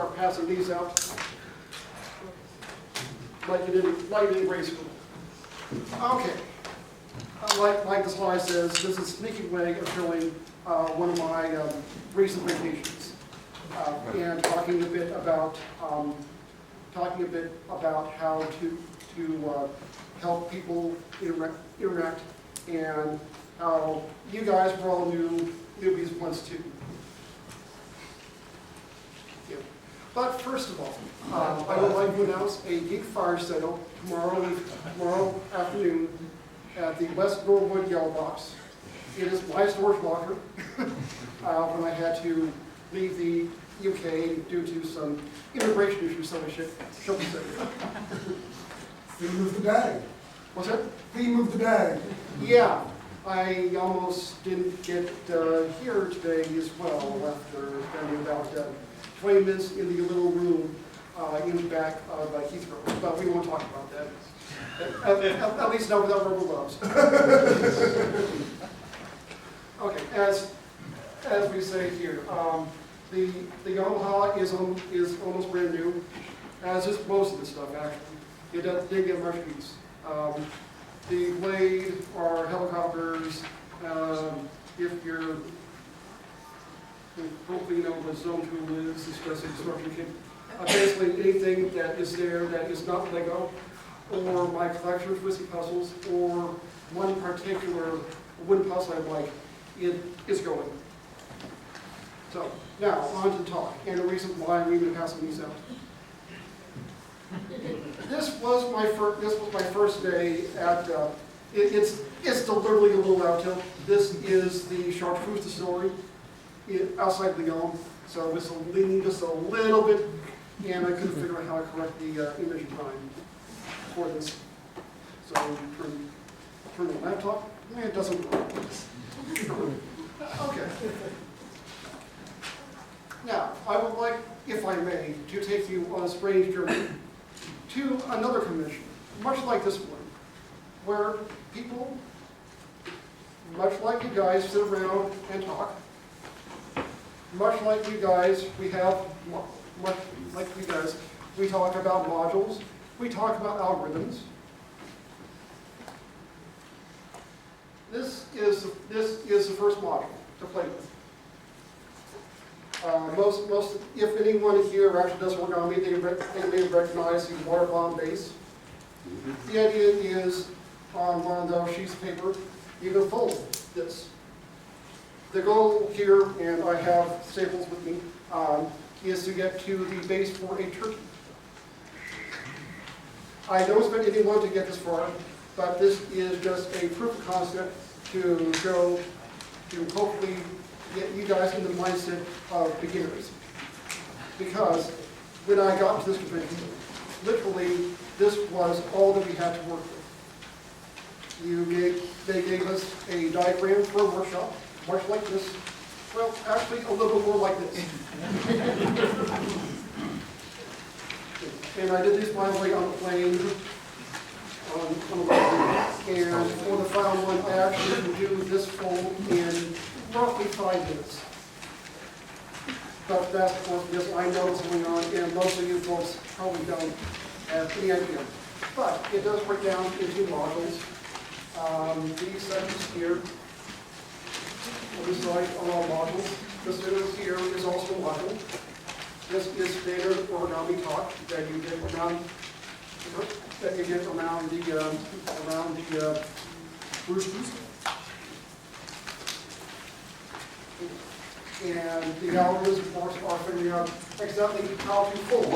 start passing these out like you did in grade school. Okay. Like the slide says, this is a sneaky way of showing one of my recent vacations and talking a bit about how to help people interact and how you guys were all newbies once too. Yeah. But first of all, I would like to announce a geek fire sale tomorrow afternoon at the West Norwood Yellow Box. It is my storage locker when I had to leave the UK due to some immigration issues, so I should be safe. He moved the bag. What's that? He moved the bag. Yeah, I almost didn't get here today as well after spending about 20 minutes in the little room in the back of Heathrow, but we won't talk about that. At least not without verbal loves. Okay, as we say here, the Yamaha is almost brand new, as is most of the stuff actually. It did get much use. The blade are helicopters. If you're hopefully you know what zone tool is, discussing construction kit. Basically anything that is there that is not Lego, or my collection of twisty puzzles, or one particular wooden puzzle I like, it is going. So now on to talk, and the reason why we've been passing these out. This was my first day at. It's deliberately a little out till. This is the chartreuse distillery outside Lyon, so it's leaning just a little bit, and I couldn't figure out how to correct the image time for this. So turn the laptop. It doesn't work. Okay. Now, I would like, if I may, to take you on a strange journey to another convention, much like this one, where people, much like you guys, sit around and talk. Much like you guys, we talk about modules, we talk about algorithms. This is the first module to play with. If anyone here actually does work on me, they may recognize the water bomb base. The idea is, on one of those sheets of paper, you can fold this. The goal here, and I have staples with me, is to get to the base for a turkey. I don't expect anyone to get this far, but this is just a proof of concept to show, to hopefully get you guys in the mindset of beginners. Because when I got to this convention, literally this was all that we had to work with. They gave us a diagram for a workshop, much like this. Well, actually a little bit more like this. And I did these by the way on the plane. And for the final one, I actually can do this fold in roughly 5 minutes. But that's of course because I know what's going on, and most of you folks probably don't have any idea. But it does break down into modules. These sections here, on this side are all modules. This here is also a module. This is standard origami talk that you get around the roosters. And the algorithms, of course, are figuring out exactly how to fold.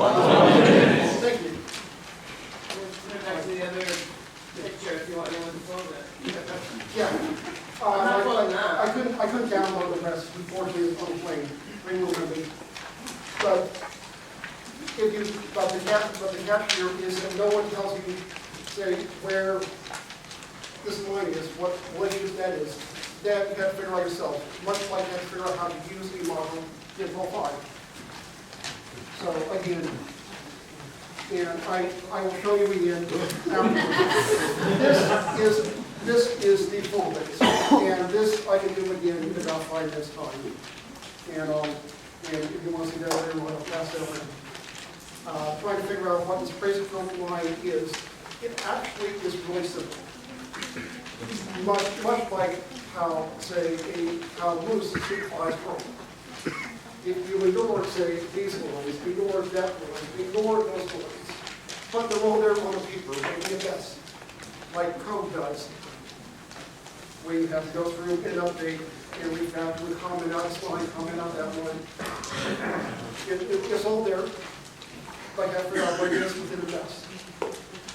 Thank you. Back to the other picture if you want anyone to fold it. Yeah. I couldn't download the rest, unfortunately, on the plane. But the catch here is that no one tells you, say, where this line is, what relationship that is. That you have to figure out yourself. Much like you have to figure out how to use the model in Pro 5. So again, and I will show you again afterwards. This is the full base, and this I can do again in about 5 minutes time. And And if you want to see that later, we'll have a pass over. Trying to figure out what this basic filter line is. It actually is really simple. Much like how, say, how loose signifies pearl. If you ignore, say, these lines, ignore that line, ignore those lines, but they're all there on a paper, making a mess, like code does. We have to go through and update, and we have to comment out this line, comment out that line. It's all there, like I figured out what it is within a mess.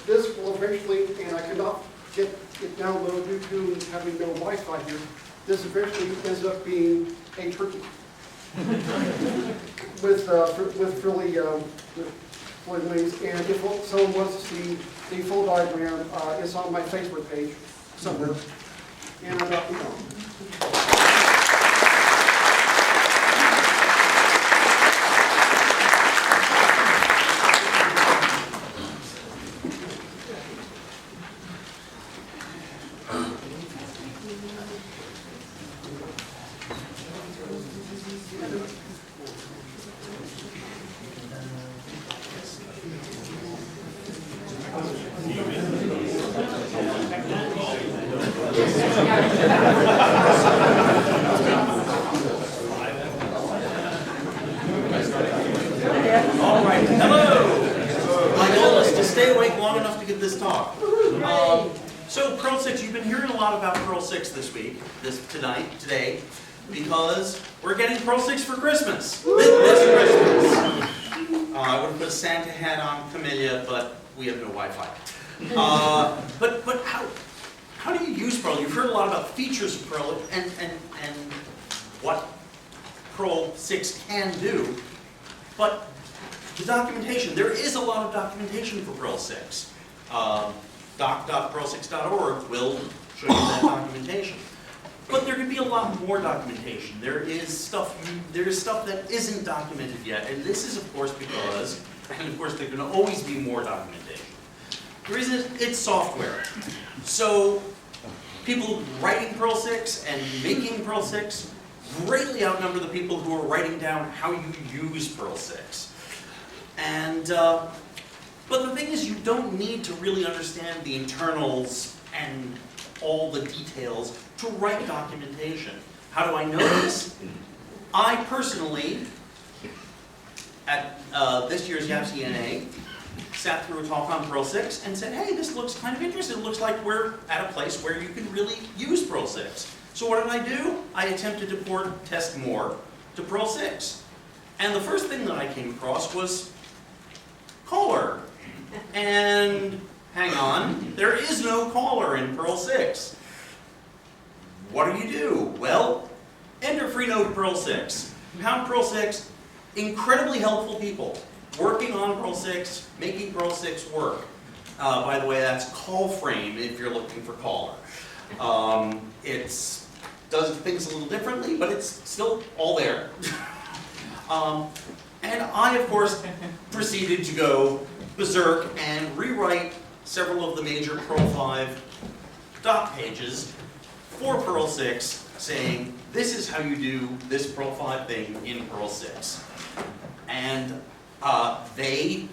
This will eventually, and I cannot get it downloaded due to having no Wi-Fi here, this eventually ends up being a turkey. with frilly wings, and if someone wants to see the full diagram, it's on my Facebook page somewhere. And I'm not, All right, hello. My goal is to stay awake long enough to get this talk. So Pearl 6, you've been hearing a lot about Pearl 6 this week, today, because we're getting Pearl 6 for Christmas. This Christmas. I would have put a Santa hat on Camellia, but we have no Wi-Fi. But how do you use Pearl? You've heard a lot about features of Pearl and what Pearl 6 can do, but the documentation, there is a lot of documentation for Pearl 6. doc.pearl6.org will show you that documentation. But there could be a lot more documentation. There is stuff that isn't documented yet, and this is of course because, and of course there can always be more documentation. The reason is it's software. So people writing Pearl 6 and making Pearl 6 greatly outnumber the people who are writing down how you use Pearl 6. And, but the thing is, you don't need to really understand the internals and all the details to write documentation. How do I know this? I personally, at this year's YAPC-NA, sat through a talk on Pearl 6 and said, hey, this looks kind of interesting. It looks like we're at a place where you can really use Pearl 6. So what did I do? I attempted to port test more to Pearl 6. And the first thing that I came across was caller. And hang on, there is no caller in Pearl 6. What do? Well, enter freenode Pearl 6. Pound Pearl 6, incredibly helpful people working on Pearl 6, making Pearl 6 work. By the way, that's call frame if you're looking for caller. It does things a little differently, but it's still all there. And I, of course, proceeded to go berserk and rewrite several of the major Pearl 5 doc pages for Pearl 6, saying, this is how you do this Pearl 5 thing in Pearl 6. And they,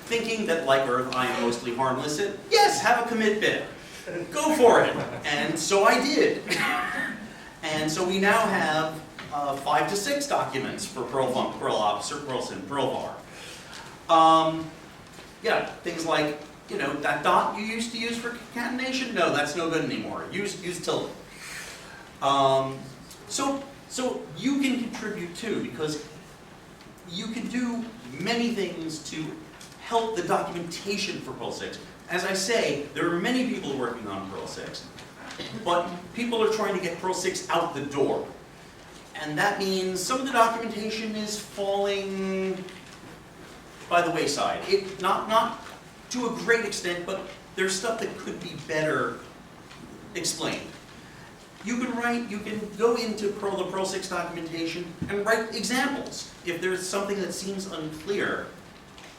thinking that like Earth, I am mostly harmless, said, yes, have a commit bit. Go for it. And so I did. And so we now have 5 to 6 documents for Pearl Func, Pearl Ops, or Pearl Sim, Pearl var. Yeah, things like, you know, that dot you used to use for concatenation, no, that's no good anymore. Use tilde. So you can contribute too, because you can do many things to help the documentation for Pearl 6. As I say, there are many people working on Pearl 6, but people are trying to get Pearl 6 out the door. And that means some of the documentation is falling by the wayside. Not to a great extent, but there's stuff that could be better explained. You can go into the Pearl 6 documentation and write examples. If there's something that seems unclear,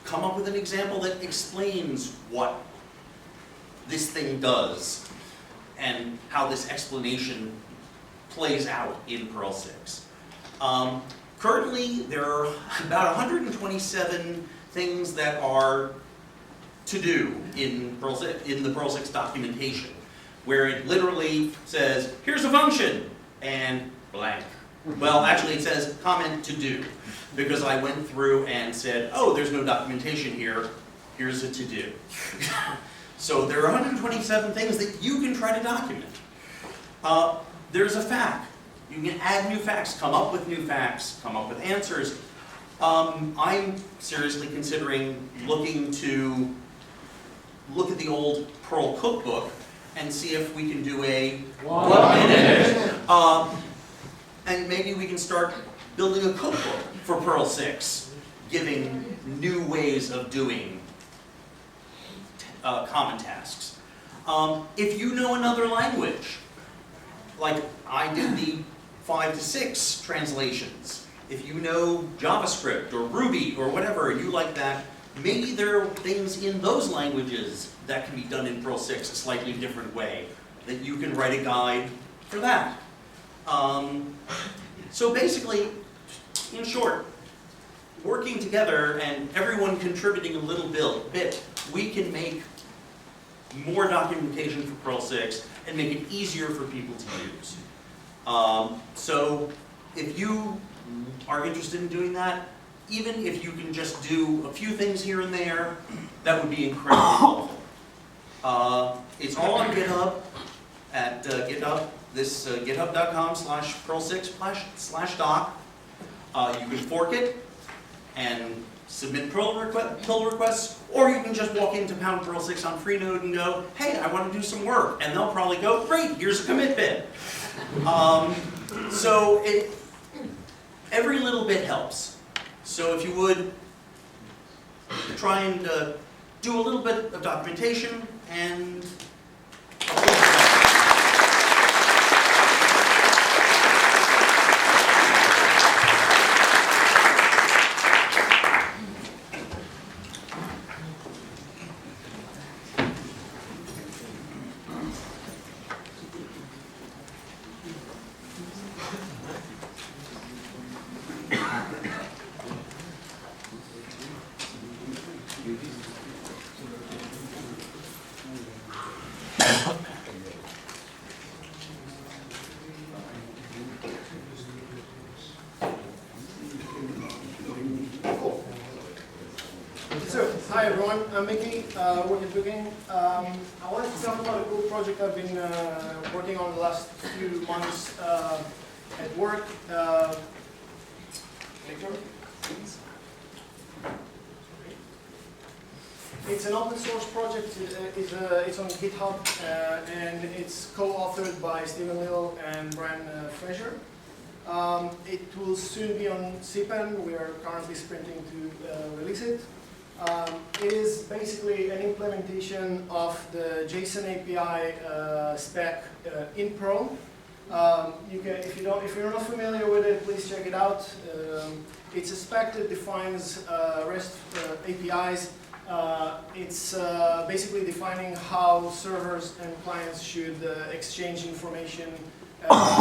come up with an example that explains what this thing does and how this explanation plays out in Pearl 6. Currently, there are about 127 things that are to do in the Perl 6 documentation, where it literally says, here's a function, and blank. Well, actually it says comment to do, because I went through and said, oh, there's no documentation here, here's a to do. So there are 127 things that you can try to document. There's a FAQ. You can add new facts, come up with new facts, come up with answers. I'm seriously considering looking to look at the old Perl cookbook and see if we can do a 1 minute. And maybe we can start building a cookbook for Perl 6, giving new ways of doing common tasks. If you know another language, like I did the 5 to 6 translations, if you know JavaScript or Ruby or whatever, and you like that, maybe there are things in those languages that can be done in Perl 6 a slightly different way, that you can write a guide for that. So basically, in short, working together and everyone contributing a little bit, we can make more documentation for Perl 6 and make it easier for people to use. So if you are interested in doing that, even if you can just do a few things here and there, that would be incredibly helpful. It's all on GitHub at GitHub. This github.com/perl6/doc. You can fork it and submit pull requests, or you can just walk into Perl 6 on Freenode and go, hey, I want to do some work, and they'll probably go, great, here's a commit bit. So every little bit helps. So if you would try and do a little bit of documentation and Hi everyone, I'm Mickey, work at Booking. I wanted to talk about a cool project I've been working on the last few months at work. It's an open source project, it's on GitHub, and it's co-authored by Stephen Little and Brian Fraser. It will soon be on CPAN. We are currently sprinting to release it. It is basically an implementation of the JSON API spec in Perl. If you're not familiar with it, please check it out. It's a spec that defines REST APIs. It's basically defining how servers and clients should exchange information